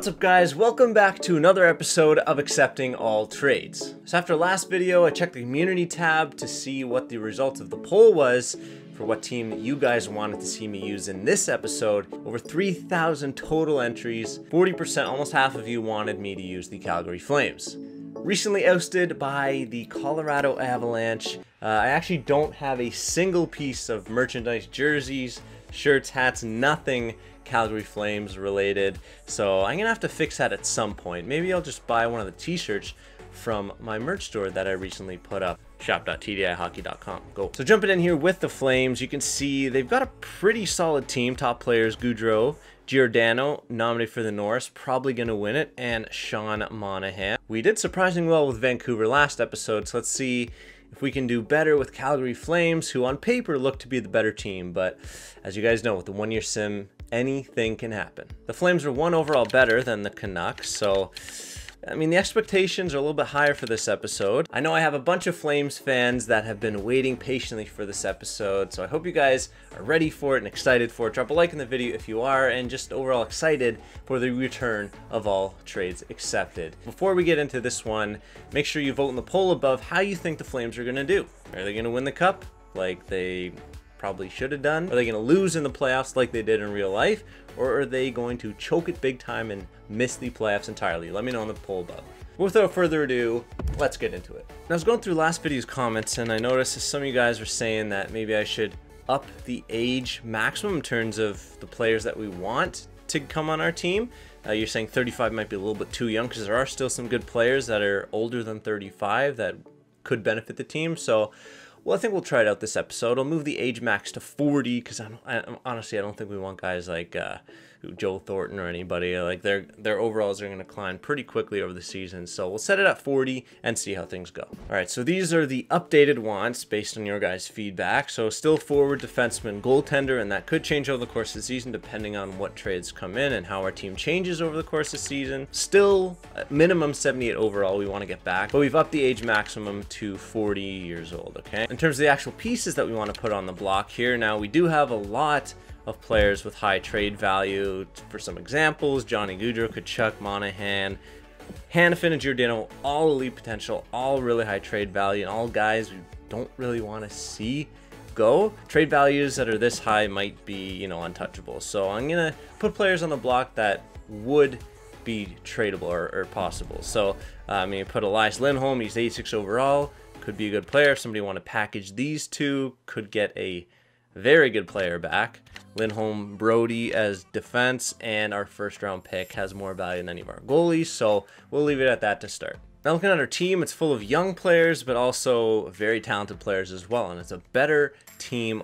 What's up guys, welcome back to another episode of Accepting All Trades. So after last video, I checked the community tab to see what the result of the poll was for what team you guys wanted to see me use in this episode. Over 3,000 total entries, 40%, almost half of you wanted me to use the Calgary Flames. Recently ousted by the Colorado Avalanche, I actually don't have a single piece of merchandise, jerseys, shirts, hats, nothing Calgary Flames related, so I'm gonna have to fix that at some point. Maybe I'll just buy one of the t-shirts from my merch store that I recently put up, shop.tdihockey.com. Go. So jumping in here with the Flames, you can see they've got a pretty solid team. Top players, Gaudreau, Giordano, nominated for the Norris, probably gonna win it, and Sean Monahan. We did surprisingly well with Vancouver last episode, so let's see if we can do better with Calgary Flames, who on paper look to be the better team, but as you guys know, with the one-year sim, anything can happen. The Flames are 1 overall better than the Canucks, so I mean, the expectations are a little bit higher for this episode. I know I have a bunch of Flames fans that have been waiting patiently for this episode, so I hope you guys are ready for it and excited for it. Drop a like in the video if you are, and just overall excited for the return of all trades accepted. Before we get into this one, make sure you vote in the poll above how you think the Flames are going to do. Are they going to win the cup like they probably should have done? Are they going to lose in the playoffs like they did in real life? Or are they going to choke it big time and miss the playoffs entirely? Let me know in the poll above. Without further ado, let's get into it. I was going through last video's comments and I noticed that some of you guys were saying that maybe I should up the age maximum in terms of the players that we want to come on our team. You're saying 35 might be a little bit too young because there are still some good players that are older than 35 that could benefit the team. So well, I think we'll try it out this episode. I'll move the age max to 40 because honestly, I don't think we want guys like Joe Thornton or anybody. Like their overalls are going to climb pretty quickly over the season. So we'll set it at 40 and see how things go. All right, so these are the updated wants based on your guys' feedback. So still forward, defenseman, goaltender, and that could change over the course of the season depending on what trades come in and how our team changes over the course of the season. Still minimum 78 overall we want to get back, but we've upped the age maximum to 40 years old, okay? In terms of the actual pieces that we want to put on the block here, now we do have a lot of players with high trade value. For some examples, Johnny Gaudreau, Kachuk, Monahan, Hanifin, and Giordano, all elite potential, all really high trade value, and all guys we don't really want to see go. Trade values that are this high might be, you know, untouchable. So I'm gonna put players on the block that would be tradable or possible. So I'm gonna put Elias Lindholm. He's 86 overall. Could be a good player. If somebody want to package these two, could get a very good player back. Lindholm, Brody as defense, and our first round pick has more value than any of our goalies, so we'll leave it at that to start. Now looking at our team, it's full of young players, but also very talented players as well, and it's a better team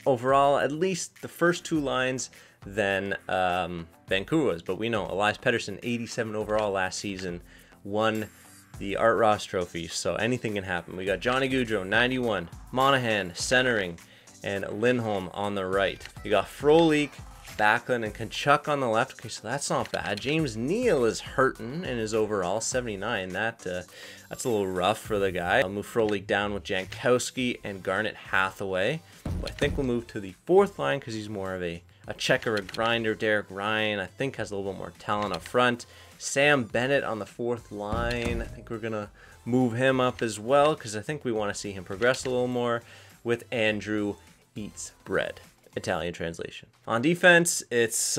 overall, at least the first two lines than Vancouver was. But we know Elias Pettersson, 87 overall last season, won the Art Ross trophy, so anything can happen. We got Johnny Gaudreau, 91, Monahan centering, and Lindholm on the right. You got Frolik, Backlund, and Kachuk on the left. Okay, so that's not bad. James Neal is hurting in his overall, 79. That's a little rough for the guy. I'll move Frolik down with Jankowski and Garnet Hathaway. But I think we'll move to the fourth line because he's more of a checker, a grinder. Derek Ryan, I think, has a little bit more talent up front. Sam Bennett on the fourth line. I think we're going to move him up as well because I think we want to see him progress a little more with Andrew Eats Bread, Italian translation. On defense, it's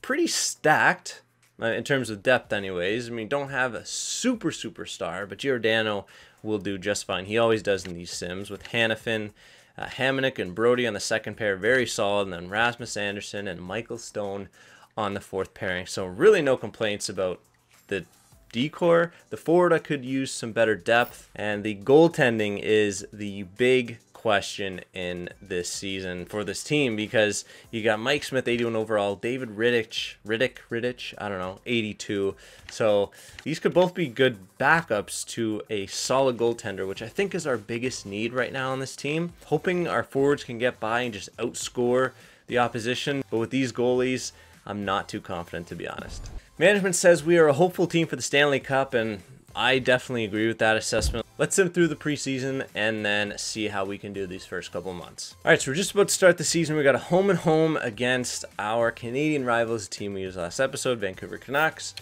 pretty stacked in terms of depth anyways. I mean, don't have a superstar, but Giordano will do just fine. He always does in these sims with Hanifin, Hamonic, and Brody on the second pair, very solid, and then Rasmus Anderson and Michael Stone on the fourth pairing. So really no complaints about the decor. The forward I could use some better depth, and the goaltending is the big question in this season for this team because you got Mike Smith, 81 overall, David Rittich, I don't know, 82. So these could both be good backups to a solid goaltender, which I think is our biggest need right now on this team. Hoping our forwards can get by and just outscore the opposition, but with these goalies, I'm not too confident, to be honest. Management says we are a hopeful team for the Stanley Cup, and I definitely agree with that assessment. let's sim through the preseason and then see how we can do these first couple months. All right, so we're just about to start the season. We got a home and home against our Canadian rivals, the team we used last episode, Vancouver Canucks.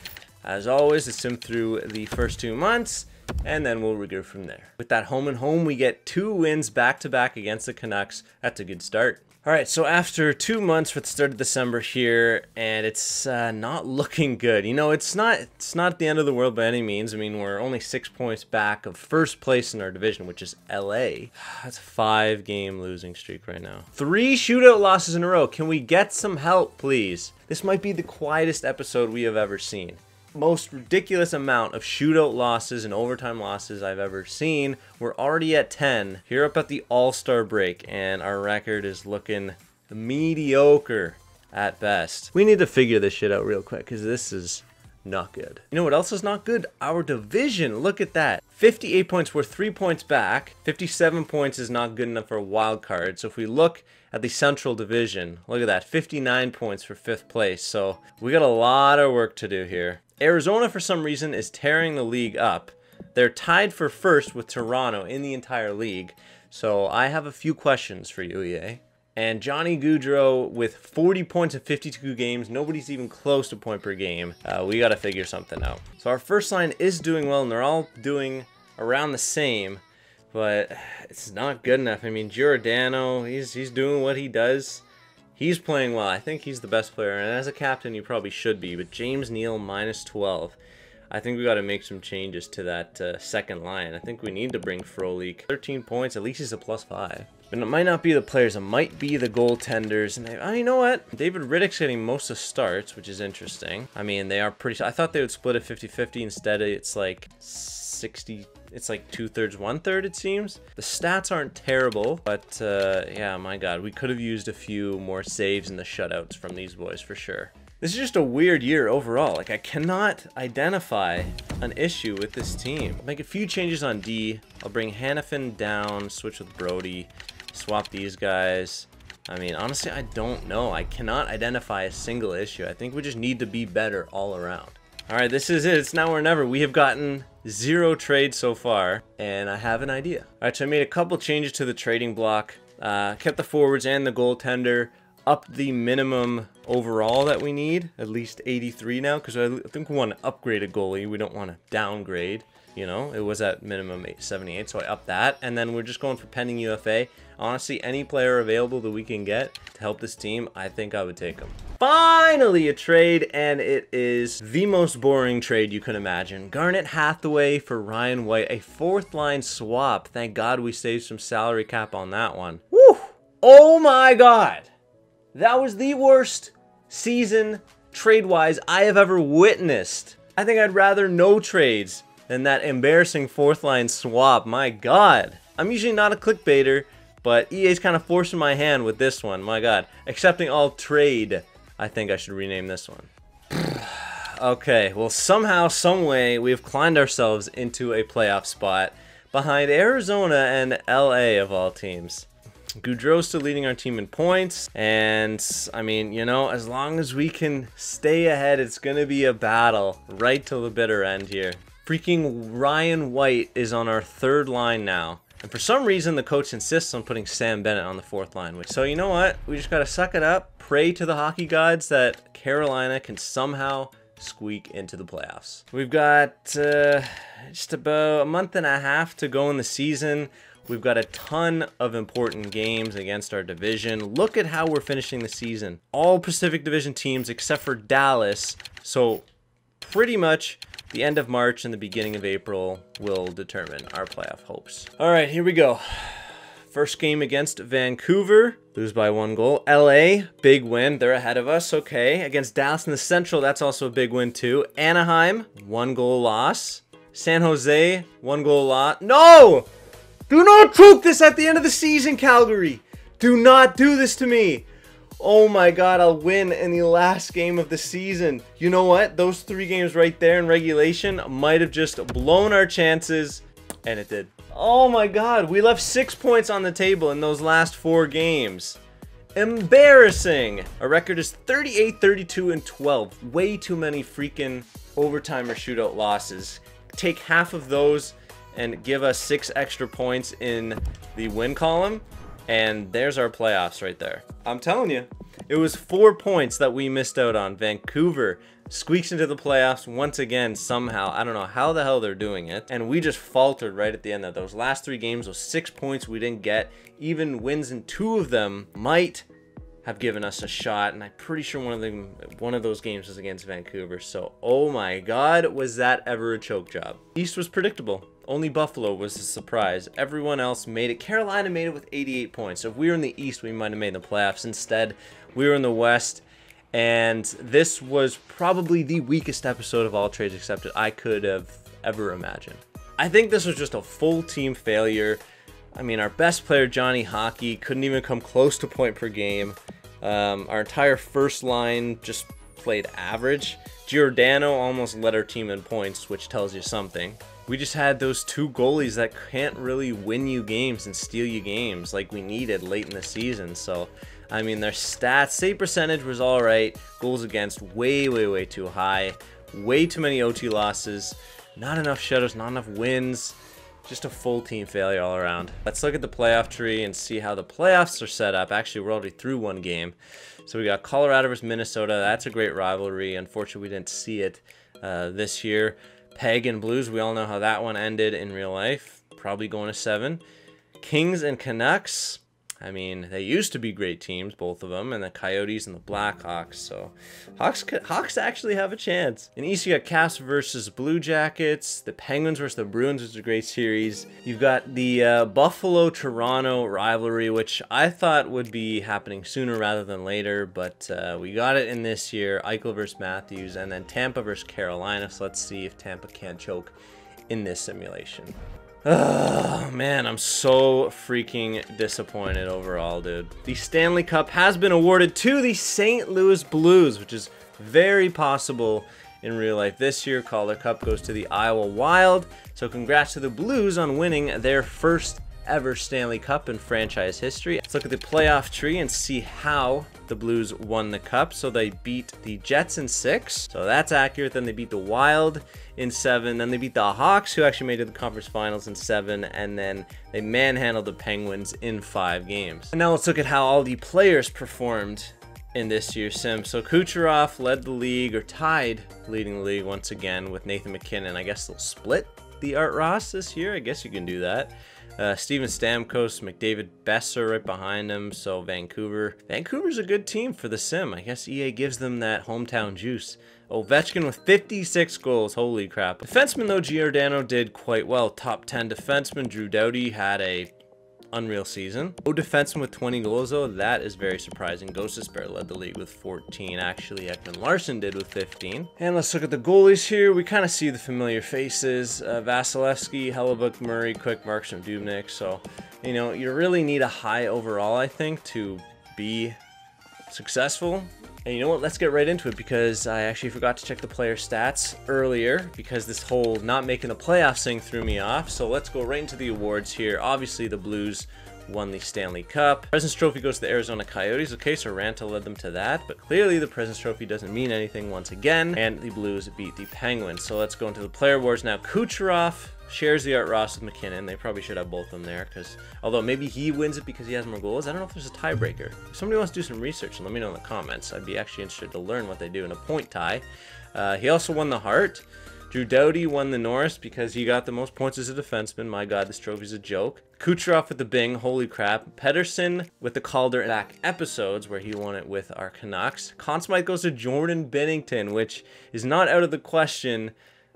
As always, let's sim through the first 2 months, and then we'll regroup from there. With that home and home, we get 2 wins back-to-back against the Canucks. That's a good start. All right, so after 2 months for the start of December here, and it's not looking good. You know, it's not the end of the world by any means. I mean, we're only 6 points back of first place in our division, which is LA. That's a 5-game losing streak right now. 3 shootout losses in a row. Can we get some help, please? This might be the quietest episode we have ever seen. Most ridiculous amount of shootout losses and overtime losses I've ever seen. We're already at 10 here up at the All-Star break, and our record is looking mediocre at best. We need to figure this shit out real quick because this is not good. You know what else is not good? Our division. Look at that. 58 points. We're 3 points back. 57 points is not good enough for a wild card. So if we look at the Central Division, look at that. 59 points for 5th place. So we got a lot of work to do here. Arizona, for some reason, is tearing the league up. They're tied for first with Toronto in the entire league. So I have a few questions for you, EA. And Johnny Gaudreau with 40 points in 52 games. Nobody's even close to point per game. We got to figure something out. So our first line is doing well, and they're all doing around the same. But it's not good enough. I mean, Giordano, he's doing what he does. He's playing well. I think he's the best player, and as a captain, you probably should be. But James Neal, minus 12. I think we got to make some changes to that second line. I think we need to bring Frolik. 13 points. At least he's a +5. But it might not be the players. It might be the goaltenders. And you know what? David Riddick's getting most of starts, which is interesting. I mean, they are pretty... I thought they would split it 50-50. Instead, it's like 60... It's like 2/3, 1/3, it seems. The stats aren't terrible, but yeah, my God, we could have used a few more saves in the shutouts from these boys for sure. This is just a weird year overall. Like, I cannot identify an issue with this team. I'll make a few changes on D. I'll bring Hanifin down, switch with Brody, swap these guys. I mean, honestly, I don't know. I cannot identify a single issue. I think we just need to be better all around. All right, this is it. It's now or never. We have gotten 0 trades so far, and I have an idea. All right, so I made a couple changes to the trading block. Kept the forwards and the goaltender. Upped the minimum overall that we need, at least 83 now, because I think we want to upgrade a goalie. We don't want to downgrade. You know, it was at minimum 78, so I upped that. And then we're just going for pending UFA. Honestly, any player available that we can get to help this team, I think I would take them. Finally, a trade, and it is the most boring trade you can imagine. Garnet Hathaway for Ryan White, a 4th line swap. Thank God we saved some salary cap on that one. Woo! Oh my God! That was the worst season, trade-wise, I have ever witnessed. I think I'd rather no trades than that embarrassing 4th line swap. My God. I'm usually not a clickbaiter, but EA's kind of forcing my hand with this one. My God. Accepting all trade. I think I should rename this one. Okay, well, somehow, someway, we've climbed ourselves into a playoff spot behind Arizona and LA of all teams. Gaudreau's still leading our team in points, and I mean, you know, as long as we can stay ahead, it's gonna be a battle right till the bitter end here. Freaking Ryan White is on our 3rd line now, and for some reason the coach insists on putting Sam Bennett on the 4th line. So you know what? We just gotta suck it up, pray to the hockey gods that Carolina can somehow squeak into the playoffs. We've got just about a month and a half to go in the season. We've got a ton of important games against our division. Look at how we're finishing the season. All Pacific Division teams except for Dallas. So pretty much the end of March and the beginning of April will determine our playoff hopes. All right, here we go. First game against Vancouver. Lose by 1 goal. LA, big win. They're ahead of us. Okay. Against Dallas in the Central, that's also a big win too. Anaheim, 1 goal loss. San Jose, 1 goal loss. No! Do not choke this at the end of the season, Calgary. Do not do this to me. Oh my God, I'll win in the last game of the season. You know what? Those 3 games right there in regulation might have just blown our chances, and it did. Oh my God, we left 6 points on the table in those last 4 games. Embarrassing. Our record is 38, 32, and 12. Way too many freaking overtime or shootout losses. Take half of those and give us 6 extra points in the win column, and there's our playoffs right there. I'm telling you, it was 4 points that we missed out on. Vancouver squeaks into the playoffs once again somehow. I don't know how the hell they're doing it. And we just faltered right at the end of those last 3 games. Those 6 points we didn't get. Even wins in 2 of them might have given us a shot. And I'm pretty sure one of those games was against Vancouver. So, oh my God, was that ever a choke job. East was predictable. Only Buffalo was a surprise. Everyone else made it. Carolina made it with 88 points. So if we were in the East, we might have made the playoffs. Instead, we were in the West. And this was probably the weakest episode of All Trades Accepted I could have ever imagined. I think this was just a full team failure. I mean, our best player, Johnny Hockey, couldn't even come close to point per game. Our entire first line just played average. Giordano almost led our team in points, which tells you something. We just had those 2 goalies that can't really win you games and steal you games like we needed late in the season. So, I mean, their stats, save percentage was all right. Goals against, way too high. Way too many OT losses. Not enough shutouts, not enough wins. Just a full team failure all around. Let's look at the playoff tree and see how the playoffs are set up. Actually, we're already through 1 game. So we got Colorado versus Minnesota. That's a great rivalry. Unfortunately, we didn't see it this year. Peg and Blues, we all know how that one ended in real life. Probably going to 7. Kings and Canucks. I mean, they used to be great teams, both of them, and the Coyotes and the Blackhawks. So, Hawks actually have a chance. In East, you got Caps versus Blue Jackets. The Penguins versus the Bruins is a great series. You've got the Buffalo-Toronto rivalry, which I thought would be happening sooner rather than later, but we got it in this year. Eichel versus Matthews, and then Tampa versus Carolina. So let's see if Tampa can choke in this simulation. Oh, man, I'm so freaking disappointed overall, dude. The Stanley Cup has been awarded to the St. Louis Blues, which is very possible in real life this year. Calder Cup goes to the Iowa Wild. So congrats to the Blues on winning their first ever Stanley Cup in franchise history. Let's look at the playoff tree and see how the Blues won the Cup. So they beat the Jets in 6. So that's accurate. Then they beat the Wild in 7. Then they beat the Hawks, who actually made it to the conference finals, in 7. And then they manhandled the Penguins in 5 games. And now let's look at how all the players performed in this year's sim. So Kucherov led the league, or tied leading the league once again with Nathan MacKinnon. I guess they'll split the Art Ross this year. I guess you can do that. Steven Stamkos, McDavid, Besser right behind him. So Vancouver's a good team for the sim. I guess EA gives them that hometown juice. Ovechkin with 56 goals. Holy crap. Defenseman, though, Giordano did quite well. Top 10 defenseman. Drew Doughty had a unreal season. No defenseman with 20 goals, though. That is very surprising. Gostisbehere led the league with 14. Actually, Ekman Larson did with 15. And let's look at the goalies here. We kind of see the familiar faces. Vasilevsky, Hellebuck, Murray, Quick, Markstrom, Dubnyk. So, you know, you really need a high overall, I think, to be successful. And you know what, let's get right into it, because I actually forgot to check the player stats earlier because this whole not making the playoffs thing threw me off. So let's go right into the awards here. Obviously, the Blues won the Stanley Cup. President's Trophy goes to the Arizona Coyotes. Okay, so Ranta led them to that, but clearly the President's Trophy doesn't mean anything once again, and the Blues beat the Penguins. So let's go into the player awards now. Kucherov shares the Art Ross with MacKinnon. They probably should have both of them there, because although maybe he wins it because he has more goals, I don't know if there's a tiebreaker. If somebody wants to do some research, let me know in the comments. I'd be actually interested to learn what they do in a point tie. He also won the Hart. Drew Doughty won the Norris because he got the most points as a defenseman. My God, this trophy's a joke. Kucherov with the Bing, holy crap. Pedersen with the Calder back episodes, where he won it with our Canucks. Conn Smythe goes to Jordan Binnington, which is not out of the question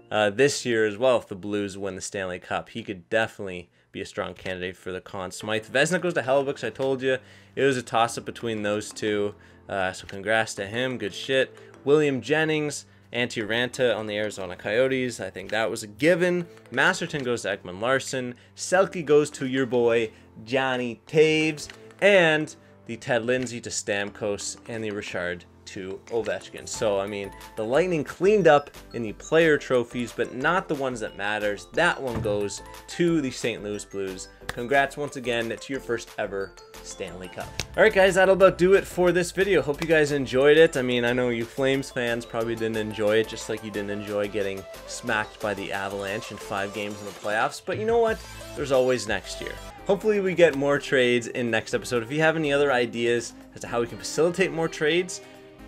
this year as well. If the Blues win the Stanley Cup, he could definitely be a strong candidate for the Conn Smythe. Vezina goes to Hellebuck. I told you it was a toss-up between those two, so congrats to him. Good shit. William Jennings, Antti Ranta on the Arizona Coyotes. I think that was a given. Masterton goes to Ekman Larson. Selke goes to your boy Johnny Taves, and the Ted Lindsay to Stamkos, and the Richard to Ovechkin. So, I mean, the Lightning cleaned up in the player trophies, but not the ones that matters. That one goes to the St. Louis Blues. Congrats once again to your first ever Stanley Cup. Alright guys, that'll about do it for this video. Hope you guys enjoyed it. I mean, I know you Flames fans probably didn't enjoy it, just like you didn't enjoy getting smacked by the Avalanche in 5 games in the playoffs. But you know what? There's always next year. Hopefully we get more trades in next episode. If you have any other ideas as to how we can facilitate more trades,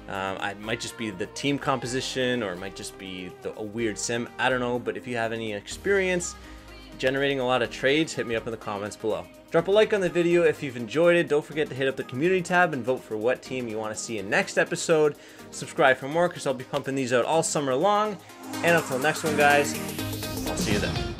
it might just be the team composition, or it might just be a weird sim. I don't know, but if you have any experience generating a lot of trades, hit me up in the comments below. Drop a like on the video if you've enjoyed it. Don't forget to hit up the community tab and vote for what team you want to see in next episode. Subscribe for more because I'll be pumping these out all summer long. And until next one, guys, I'll see you then.